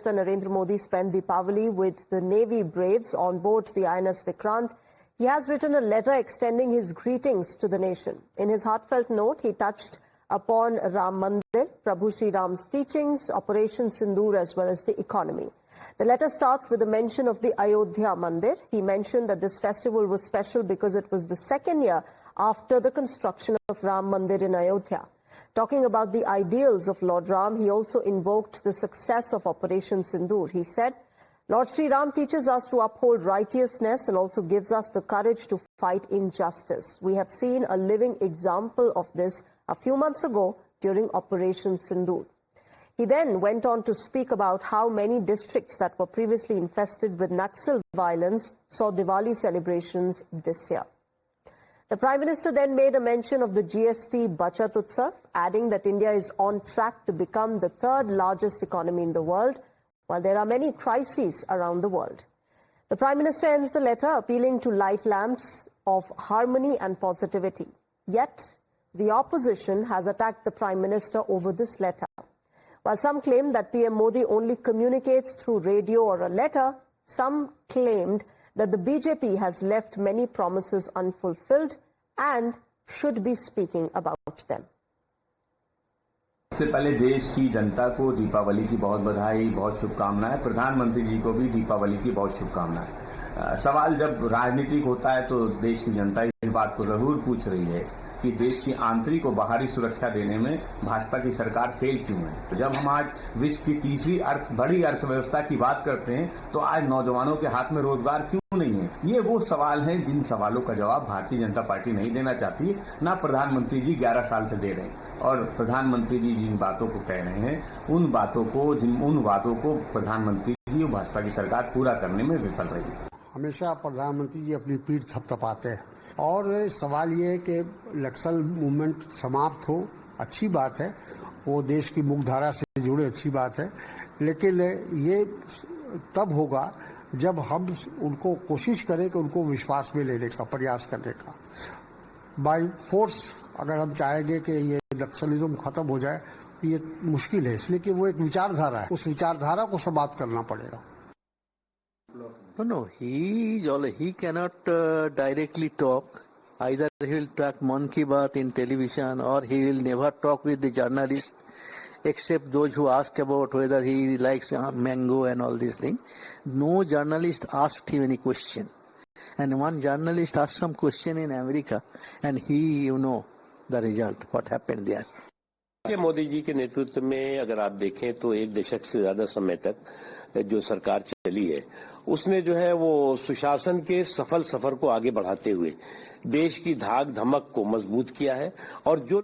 Minister Narendra Modi spent Deepavali with the Navy Braves on board the INS Vikrant. He has written a letter extending his greetings to the nation. In his heartfelt note, he touched upon Ram Mandir, Prabhu Sri Ram's teachings, Operation Sindoor, as well as the economy. The letter starts with a mention of the Ayodhya Mandir. He mentioned that this festival was special because it was the second year after the construction of Ram Mandir in Ayodhya. Talking about the ideals of Lord Ram, he also invoked the success of Operation Sindoor. He said, Lord Sri Ram teaches us to uphold righteousness and also gives us the courage to fight injustice. We have seen a living example of this a few months ago during Operation Sindoor. He then went on to speak about how many districts that were previously infested with Naxal violence saw Diwali celebrations this year. The Prime Minister then made a mention of the GST Bachat Utsav, adding that India is on track to become the third largest economy in the world, while there are many crises around the world. The Prime Minister ends the letter appealing to light lamps of harmony and positivity. Yet, the opposition has attacked the Prime Minister over this letter. While some claim that PM Modi only communicates through radio or a letter, some claimed that the BJP has left many promises unfulfilled and should be speaking about them. सबसे पहले देश की जनता को दीपावली की बहुत बधाई, बहुत शुभकामनाएं। प्रधानमंत्री जी को भी दीपावली की बहुत शुभकामनाएं। सवाल जब राजनीतिक होता है तो देश की जनता इस बात को जरूर पूछ रही है कि देश की आंतरिक और बाहरी सुरक्षा देने में भाजपा की सरकार फेल क्यों है। जब हम आज विश्व की तीसरी बड़ी अर्थव्यवस्था की बात करते हैं तो आज नौजवानों के हाथ में रोजगार क्यों नहीं है। ये वो सवाल हैं जिन सवालों का जवाब भारतीय जनता पार्टी नहीं देना चाहती, ना प्रधानमंत्री जी 11 साल से दे रहे हैं। और प्रधानमंत्री जी जिन बातों को कह रहे हैं उन वादों को प्रधानमंत्री जी और भाजपा की सरकार पूरा करने में विफल रही है। हमेशा प्रधानमंत्री जी अपनी पीठ थपथपाते हैं और सवाल ये है कि नक्सल मूवमेंट समाप्त हो, अच्छी बात है, वो देश की मुख्यधारा से जुड़े, अच्छी बात है, लेकिन ये तब होगा जब हम उनको कोशिश करें कि उनको विश्वास में लेने का प्रयास करने का। बाय फोर्स अगर हम चाहेंगे कि ये नक्सलिज्म खत्म हो जाए तो ये मुश्किल है, इसलिए कि वो एक विचारधारा है, उस विचारधारा को समाप्त करना पड़ेगा। No, he cannot directly talk. Either he will talk Mann Ki Baat in television or he will never talk with the journalists except those who ask about whether he likes mango and all these things. No journalist asked him any question. And one journalist asked some question in America and he, the result, what happened there. Modi ji के नेतृत्व में अगर आप देखें तो एक दशक से ज्यादा समय तक जो सरकार चली है उसने जो है वो सुशासन के सफल सफर को आगे बढ़ाते हुए देश की धाक धमक को मजबूत किया है और जो